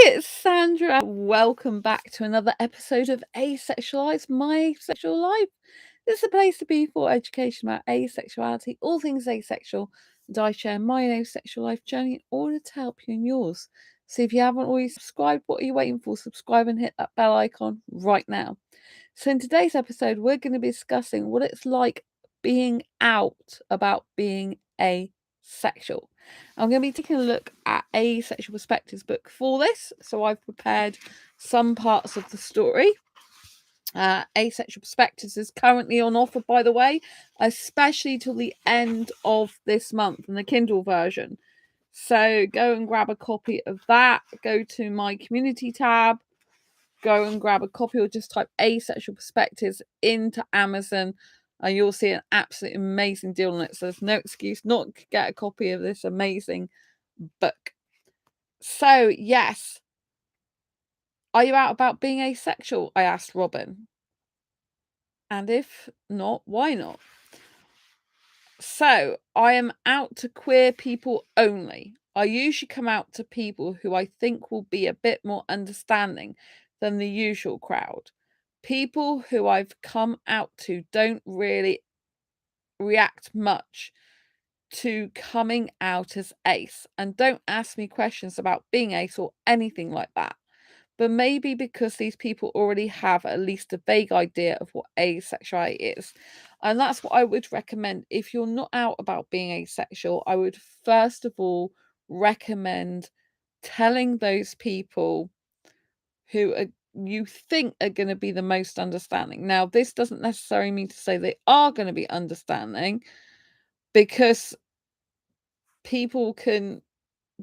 it's Sandra. Welcome back to another episode of Asexualise, my sexual life. This is a place to be for education about asexuality, all things asexual, and I share my own sexual life journey in order to help you in yours. So if you haven't already subscribed, what are you waiting for? Subscribe and hit that bell icon right now. So in today's episode, we're going to be discussing what it's like being out about being asexual. I'm going to be taking a look at Asexual Perspectives book for this. So I've prepared some parts of the story. Asexual Perspectives is currently on offer, by the way, especially till the end of this month in the Kindle version. So go and grab a copy of that. Go to my community tab. Go and grab a copy, or just type Asexual Perspectives into Amazon and you'll see an absolutely amazing deal on it. So there's no excuse not to get a copy of this amazing book. So, yes. Are you out about being asexual? I asked Robin. And if not, why not? So, I am out to queer people only. I usually come out to people who I think will be a bit more understanding than the usual crowd. People who I've come out to don't really react much to coming out as ace, and don't ask me questions about being ace or anything like that. But maybe because these people already have at least a vague idea of what asexuality is. And that's what I would recommend. If you're not out about being asexual, I would first of all recommend telling those people who you think are going to be the most understanding. Now, this doesn't necessarily mean to say they are going to be understanding, because people can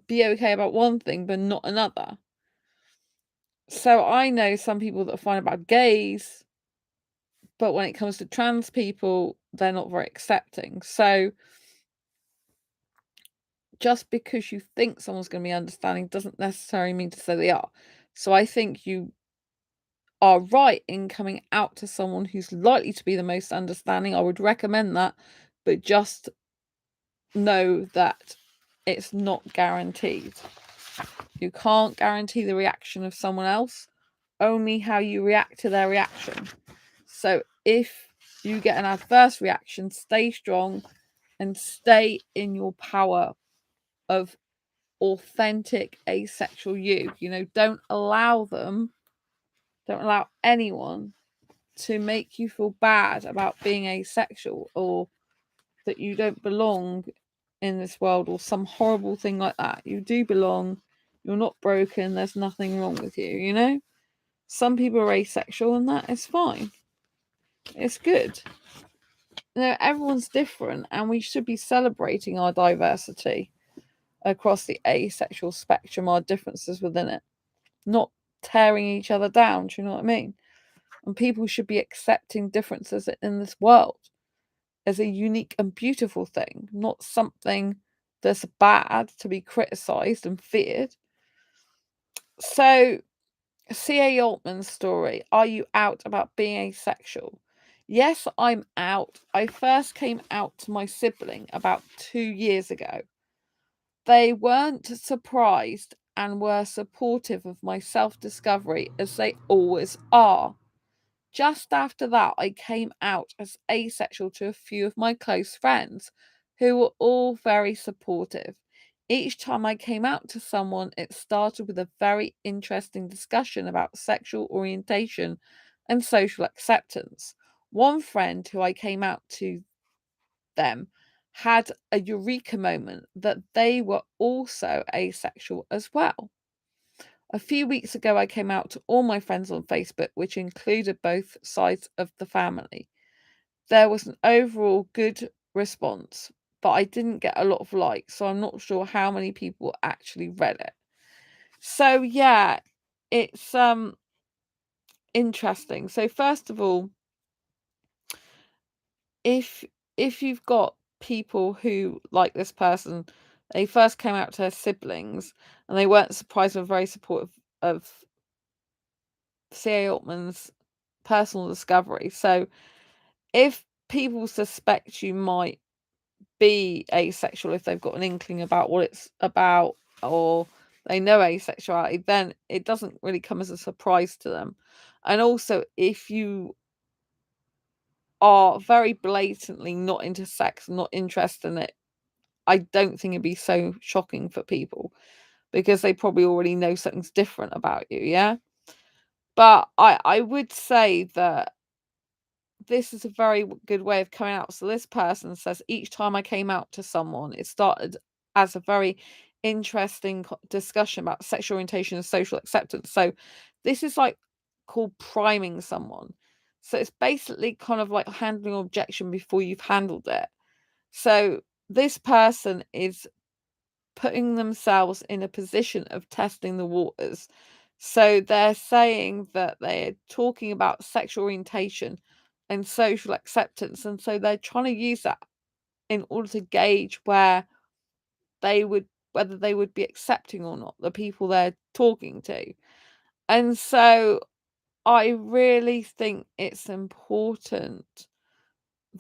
be okay about one thing but not another. So I know some people that are fine about gays, but when it comes to trans people, they're not very accepting. So just because you think someone's going to be understanding doesn't necessarily mean to say they are. So I think you are right in coming out to someone who's likely to be the most understanding. I would recommend that, but just know that it's not guaranteed. You can't guarantee the reaction of someone else, only how you react to their reaction. So if you get an adverse reaction, stay strong and stay in your power of authentic asexual you. Don't allow anyone to make you feel bad about being asexual, or that you don't belong in this world, or some horrible thing like that. You do belong. You're not broken. There's nothing wrong with you. Some people are asexual, and that is fine. It's good. Everyone's different, and we should be celebrating our diversity across the asexual spectrum, our differences within it, not tearing each other down. Do you know what I mean? And people should be accepting differences in this world as a unique and beautiful thing, not something that's bad to be criticized and feared. So, C.A. Altman's story, are you out about being asexual? Yes, I'm out. I first came out to my sibling about 2 years ago. They weren't surprised and were supportive of my self-discovery, as they always are. Just after that, I came out as asexual to a few of my close friends, who were all very supportive. Each time I came out to someone, it started with a very interesting discussion about sexual orientation and social acceptance. One friend who I came out to them had a eureka moment that they were also asexual as well. A few weeks ago, I came out to all my friends on Facebook, which included both sides of the family. There was an overall good response, but I didn't get a lot of likes, so I'm not sure how many people actually read it. So yeah, it's interesting. So first of all, if you've got people who, like this person, they first came out to their siblings and they weren't surprised and very supportive of C.A. Altman's personal discovery. So if people suspect you might be asexual, if they've got an inkling about what it's about, or they know asexuality, then it doesn't really come as a surprise to them. And also, if you are very blatantly not into sex, not interested in it, I don't think it'd be so shocking for people, because they probably already know something's different about you, yeah? But I would say that this is a very good way of coming out. So this person says, each time I came out to someone, it started as a very interesting discussion about sexual orientation and social acceptance. So this is like called priming someone. So it's basically kind of like handling an objection before you've handled it. So this person is putting themselves in a position of testing the waters. So they're saying that they're talking about sexual orientation and social acceptance. And so they're trying to use that in order to gauge whether they would be accepting or not the people they're talking to. And so I really think it's important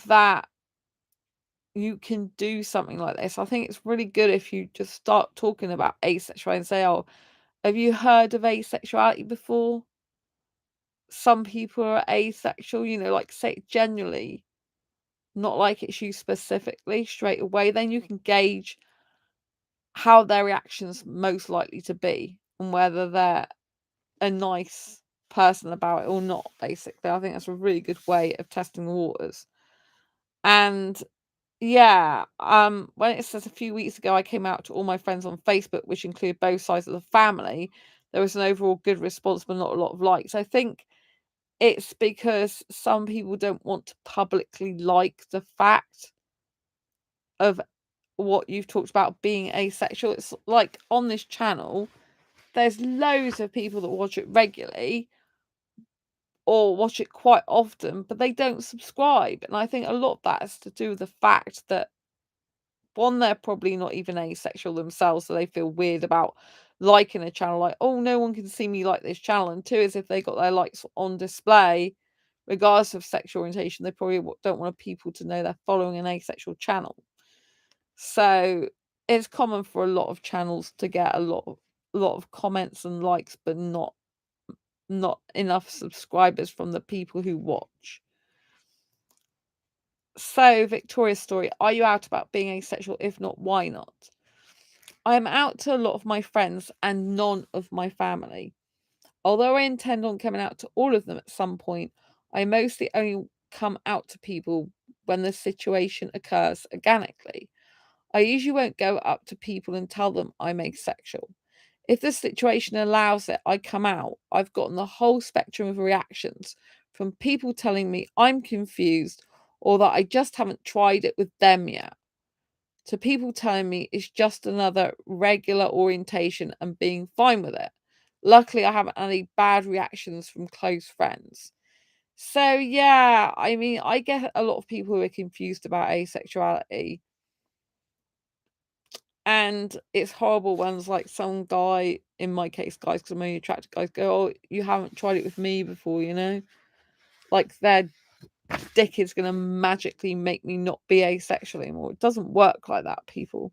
that you can do something like this. I think it's really good if you just start talking about asexuality and say, oh, have you heard of asexuality before? Some people are asexual, like say it generally, not like it's you specifically straight away. Then you can gauge how their reaction's most likely to be and whether they're a nice person about it or not, basically. I think that's a really good way of testing the waters. And yeah, when it says a few weeks ago I came out to all my friends on Facebook, which include both sides of the family, there was an overall good response, but not a lot of likes. I think it's because some people don't want to publicly like the fact of what you've talked about being asexual. It's like on this channel, there's loads of people that watch it regularly or watch it quite often, but they don't subscribe. And I think a lot of that has to do with the fact that, one, they're probably not even asexual themselves, so they feel weird about liking a channel, like, oh, no one can see me like this channel. And two is, if they got their likes on display, regardless of sexual orientation, they probably don't want people to know they're following an asexual channel. So it's common for a lot of channels to get a lot of comments and likes, but not enough subscribers from the people who watch. So, Victoria's story, are you out about being asexual? If not, why not? I am out to a lot of my friends and none of my family. Although I intend on coming out to all of them at some point, I mostly only come out to people when the situation occurs organically. I usually won't go up to people and tell them I'm asexual. If the situation allows it, I come out. I've gotten the whole spectrum of reactions, from people telling me I'm confused or that I just haven't tried it with them yet, to people telling me it's just another regular orientation and being fine with it. Luckily, I haven't had any bad reactions from close friends. So, yeah, I mean, I get a lot of people who are confused about asexuality. And it's horrible when it's like some guy, in my case, guys, because I'm only attracted to guys, go, oh, you haven't tried it with me before, Like their dick is going to magically make me not be asexual anymore. It doesn't work like that, people.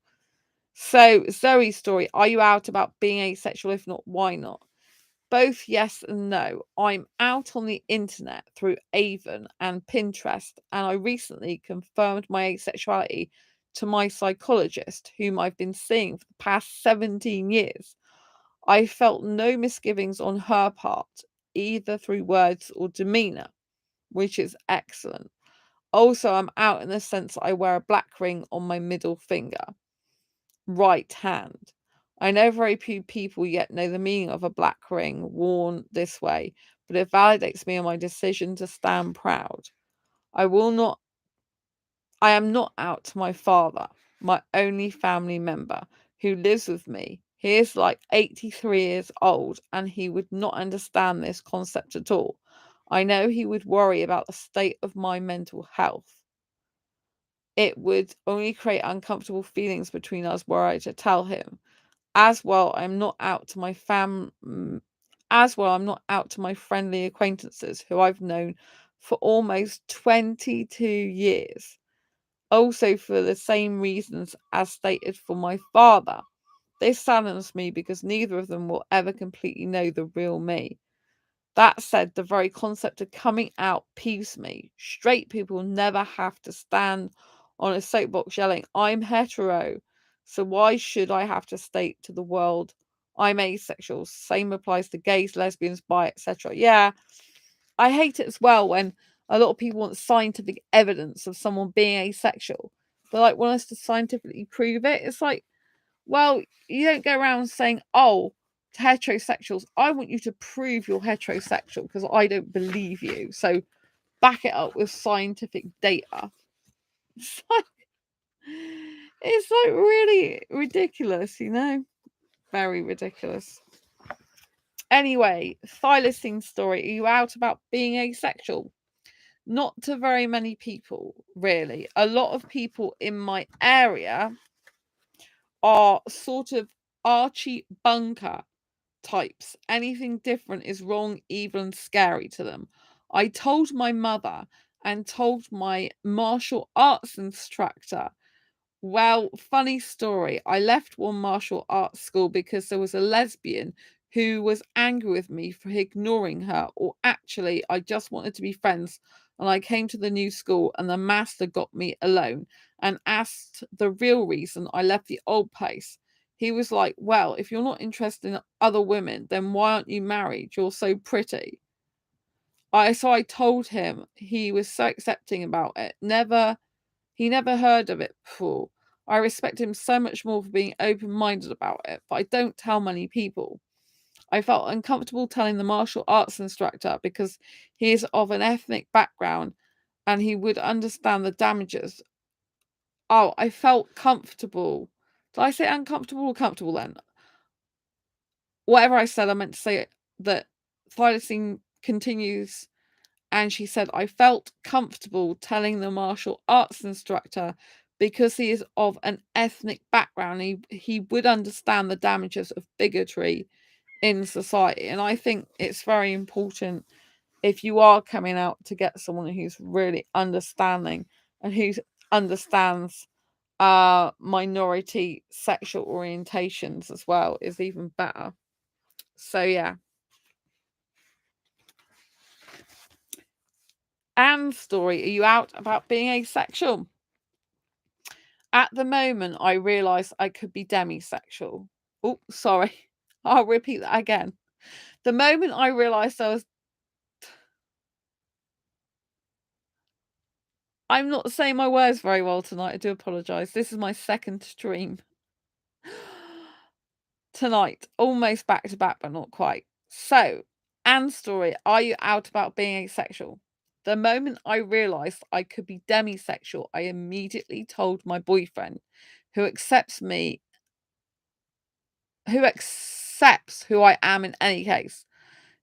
So, Zoe's story, are you out about being asexual? If not, why not? Both yes and no. I'm out on the internet through Avon and Pinterest, and I recently confirmed my asexuality to my psychologist, whom I've been seeing for the past 17 years. I felt no misgivings on her part, either through words or demeanour, which is excellent. Also, I'm out in the sense that I wear a black ring on my middle finger, right hand. I know very few people yet know the meaning of a black ring worn this way, but it validates me in my decision to stand proud. I will not I am not out to my father, my only family member, who lives with me. He is like 83 years old and he would not understand this concept at all. I know he would worry about the state of my mental health. It would only create uncomfortable feelings between us were I to tell him. As well, I'm not out to my I'm not out to my friendly acquaintances who I've known for almost 22 years. Also, for the same reasons as stated for my father. This saddens me because neither of them will ever completely know the real me. That said, the very concept of coming out peeves me. Straight people never have to stand on a soapbox yelling, I'm hetero. So why should I have to state to the world I'm asexual? Same applies to gays, lesbians, bi, etc. Yeah, I hate it as well when a lot of people want scientific evidence of someone being asexual. They like want us to scientifically prove it. It's like, well, you don't go around saying, oh, to heterosexuals, I want you to prove you're heterosexual because I don't believe you. So back it up with scientific data. It's like really ridiculous, you know? Very ridiculous. Anyway, Thylacine story. Are you out about being asexual? Not to very many people, really. A lot of people in my area are sort of Archie Bunker types. Anything different is wrong, evil, and scary to them. I told my mother and told my martial arts instructor. Well, funny story. I left one martial arts school because there was a lesbian who was angry with me for ignoring her, or actually, I just wanted to be friends. And I came to the new school, and the master got me alone and asked the real reason I left the old place. He was like, well, if you're not interested in other women, then why aren't you married? You're so pretty. I told him. He was so accepting about it. He never heard of it before. I respect him so much more for being open-minded about it, but I don't tell many people. I felt uncomfortable telling the martial arts instructor because he is of an ethnic background and he would understand the damages. Oh, I felt comfortable. Did I say uncomfortable or comfortable then? Whatever I said, I meant to say that Thylacine continues, and she said, I felt comfortable telling the martial arts instructor because he is of an ethnic background. He would understand the damages of bigotry in society. And I think it's very important if you are coming out to get someone who's really understanding and who understands minority sexual orientations as well is even better. So yeah. Anne's story. Are you out about being asexual? At the moment, I realised I could be demisexual. Oh, sorry. I'll repeat that again. The moment I realised I'm not saying my words very well tonight. I do apologise. This is my second stream tonight. Almost back to back, but not quite. So, Anne's story. Are you out about being asexual? The moment I realised I could be demisexual, I immediately told my boyfriend, who accepts who I am in any case.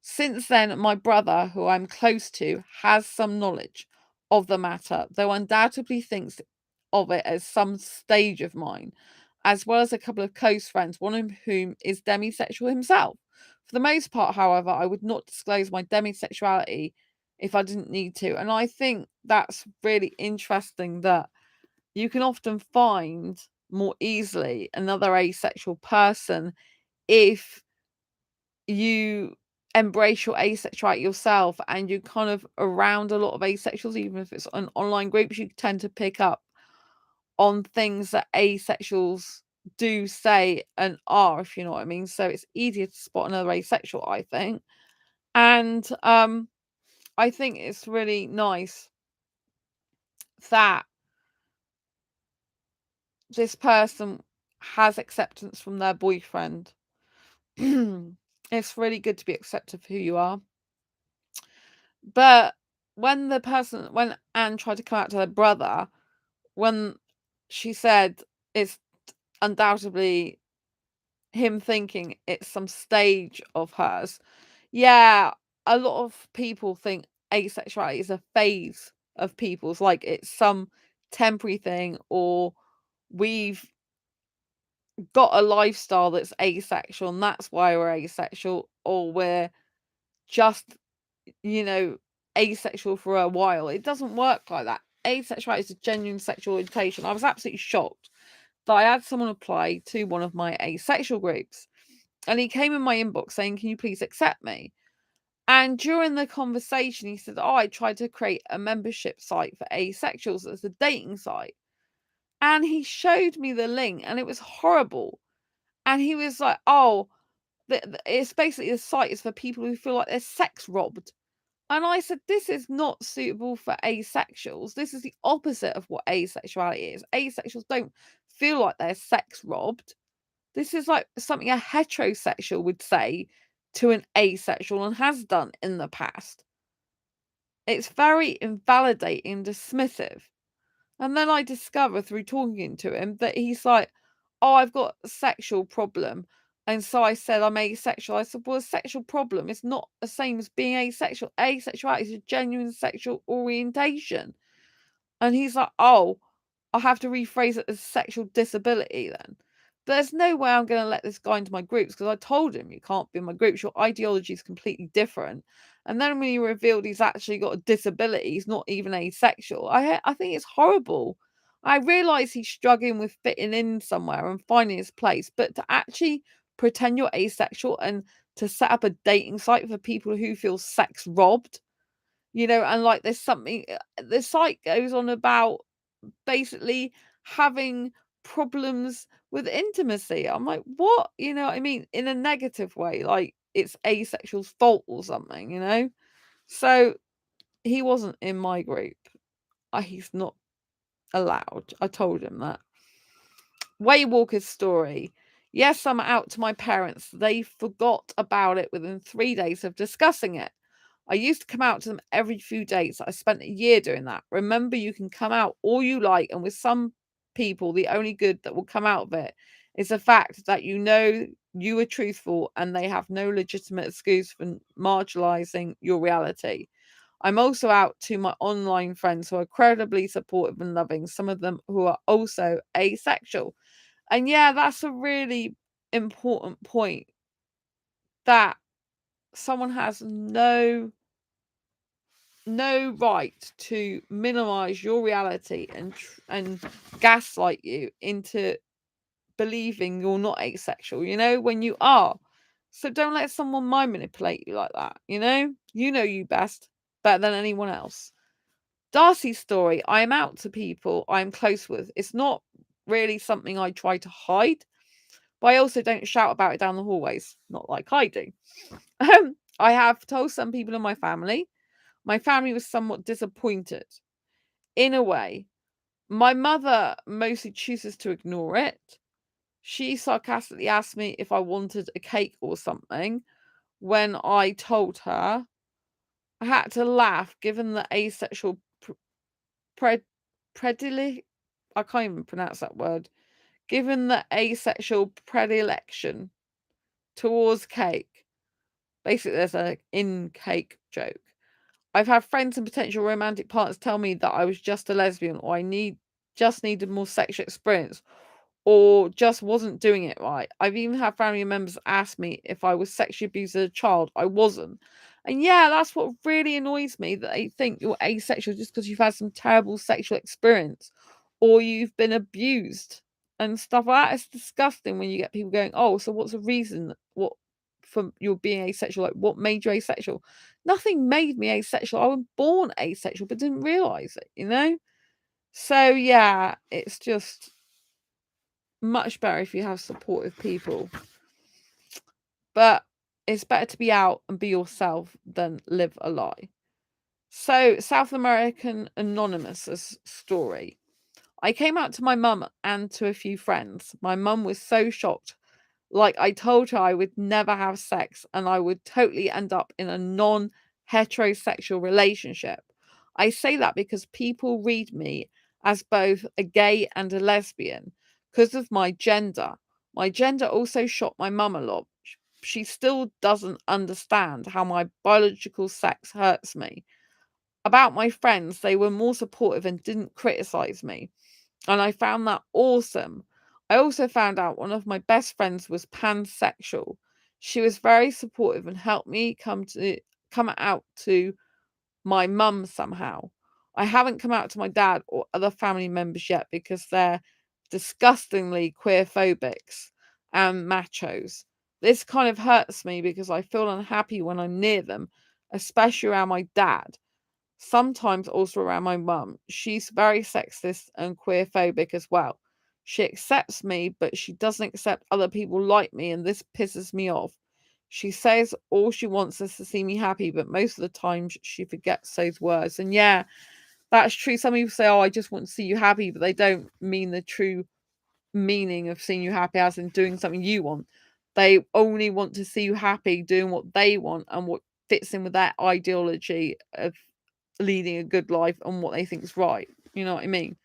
Since then, my brother, who I'm close to, has some knowledge of the matter, though undoubtedly thinks of it as some stage of mine, as well as a couple of close friends, one of whom is demisexual himself. For the most part, however, I would not disclose my demisexuality if I didn't need to. And I think that's really interesting that you can often find more easily another asexual person if you embrace your asexuality yourself and you kind of around a lot of asexuals, even if it's on online groups, you tend to pick up on things that asexuals do say and are, if you know what I mean. So it's easier to spot another asexual, I think. And I think it's really nice that this person has acceptance from their boyfriend. It's really good to be accepted for who you are. But when Anne tried to come out to her brother, when she said it's undoubtedly him thinking it's some stage of hers, yeah, a lot of people think asexuality is a phase of people's, like it's some temporary thing, or we've got a lifestyle that's asexual and that's why we're asexual, or we're just, asexual for a while. It doesn't work like that. Asexuality is a genuine sexual orientation. I was absolutely shocked that I had someone apply to one of my asexual groups. And he came in my inbox saying, "Can you please accept me?" And during the conversation, he said, "Oh, I tried to create a membership site for asexuals as a dating site." And he showed me the link and it was horrible. And he was like, "Oh, it's basically the site is for people who feel like they're sex robbed." And I said, "This is not suitable for asexuals. This is the opposite of what asexuality is. Asexuals don't feel like they're sex robbed. This is like something a heterosexual would say to an asexual and has done in the past. It's very invalidating and dismissive." And then I discover through talking to him that he's like, "Oh, I've got a sexual problem." And so I said, "I'm asexual." I said, "Well, a sexual problem is not the same as being asexual. Asexuality is a genuine sexual orientation." And he's like, "Oh, I'll have to rephrase it as sexual disability then." There's no way I'm going to let this guy into my groups because I told him, "You can't be in my groups. Your ideology is completely different." And then when he revealed he's actually got a disability, he's not even asexual. I think it's horrible. I realise he's struggling with fitting in somewhere and finding his place, but to actually pretend you're asexual and to set up a dating site for people who feel sex robbed, and like there's something, the site goes on about basically having problems with intimacy. I'm like, what? What I mean? In a negative way, like it's asexual's fault or something. So he wasn't in my group. He's not allowed. I told him that. Waywalker's story. Yes, I'm out to my parents. They forgot about it within 3 days of discussing it. I used to come out to them every few days. I spent a year doing that. Remember, you can come out all you like, and with some people, the only good that will come out of it is the fact that you are truthful and they have no legitimate excuse for marginalizing your reality. I'm also out to my online friends who are incredibly supportive and loving, some of them who are also asexual. And yeah, that's a really important point, that someone has no right to minimize your reality and gaslight you into believing you're not asexual, when you are. So don't let someone mind manipulate you like that. You best, better than anyone else. Darcy's story. I am out to people I'm close with. It's not really something I try to hide, but I also don't shout about it down the hallways, not like I do. I have told some people in my family. My family was somewhat disappointed. In a way, my mother mostly chooses to ignore it. She sarcastically asked me if I wanted a cake or something when I told her. I had to laugh given the asexual predile- I can't even pronounce that word. Given the asexual predilection towards cake. Basically, there's an in cake joke. I've had friends and potential romantic partners tell me that I was just a lesbian, or just needed more sexual experience, or just wasn't doing it right. I've even had family members ask me if I was sexually abused as a child. I wasn't. And yeah, that's what really annoys me, that they think you're asexual just because you've had some terrible sexual experience or you've been abused and stuff like that. It's disgusting when you get people going, "Oh, so what's the reason for you being asexual? Like, what made you asexual?" Nothing made me asexual. I was born asexual but didn't realize it. So yeah, it's just much better if you have supportive people. But it's better to be out and be yourself than live a lie. So, South American Anonymous' story. I came out to my mum and to a few friends. My mum was so shocked. Like, I told her I would never have sex and I would totally end up in a non-heterosexual relationship. I say that because people read me as both a gay and a lesbian because of my gender. My gender also shocked my mum a lot. She still doesn't understand how my biological sex hurts me. About my friends, they were more supportive and didn't criticize me. And I found that awesome. I also found out one of my best friends was pansexual. She was very supportive and helped me come out to my mum somehow. I haven't come out to my dad or other family members yet because they're disgustingly queerphobics and machos. This kind of hurts me because I feel unhappy when I'm near them, especially around my dad. Sometimes also around my mum. She's very sexist and queerphobic as well. She accepts me, but she doesn't accept other people like me, and this pisses me off. She says all she wants is to see me happy, but most of the time she forgets those words. And yeah, that's true. Some people say, "Oh, I just want to see you happy," but they don't mean the true meaning of seeing you happy as in doing something you want. They only want to see you happy doing what they want and what fits in with their ideology of leading a good life and what they think is right. You know what I mean?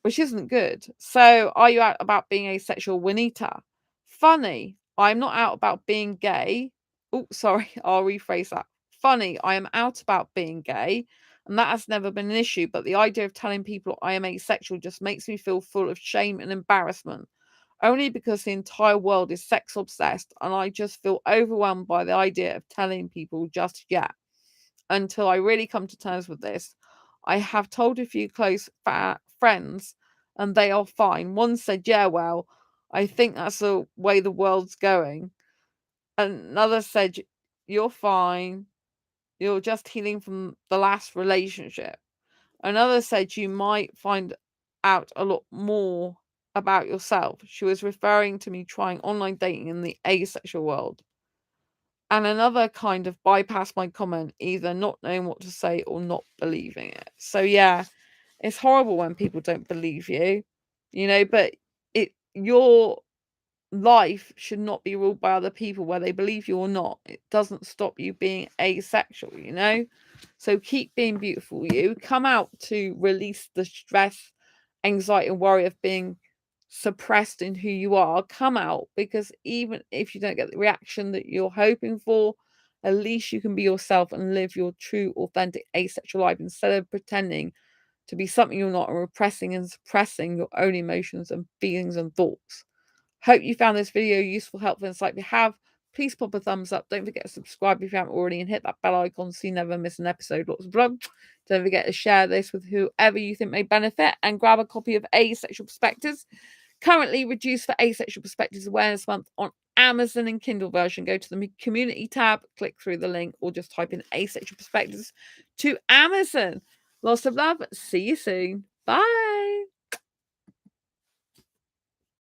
Which isn't good. So, are you out about being asexual, Juanita? Funny, I'm not out about being gay. Oh, sorry, I'll rephrase that. Funny, I am out about being gay, and that has never been an issue, but the idea of telling people I am asexual just makes me feel full of shame and embarrassment. Only because the entire world is sex obsessed, and I just feel overwhelmed by the idea of telling people just yet. Until I really come to terms with this, I have told a few close friends, and they are fine. One said, "Yeah, well, I think that's the way the world's going." Another said, "You're fine. You're just healing from the last relationship." Another said, "You might find out a lot more about yourself." She was referring to me trying online dating in the asexual world. And another kind of bypassed my comment, either not knowing what to say or not believing it. So yeah, it's horrible when people don't believe you, but your life should not be ruled by other people, whether they believe you or not. It doesn't stop you being asexual. So keep being beautiful, you. Come out to release the stress, anxiety, and worry of being suppressed in who you are. Come out, because even if you don't get the reaction that you're hoping for, at least you can be yourself and live your true, authentic, asexual life instead of pretending to be something you're not and repressing and suppressing your own emotions and feelings and thoughts. Hope you found this video useful, helpful, and insightful. If you have, please pop a thumbs up. Don't forget to subscribe if you haven't already and hit that bell icon so you never miss an episode. Lots of love. Don't forget to share this with whoever you think may benefit, and grab a copy of Asexual Perspectives, currently reduced for Asexual Perspectives Awareness Month, on Amazon and Kindle version. Go to the community tab, click through the link, or just type in Asexual Perspectives to Amazon. Lots of love. See you soon. Bye.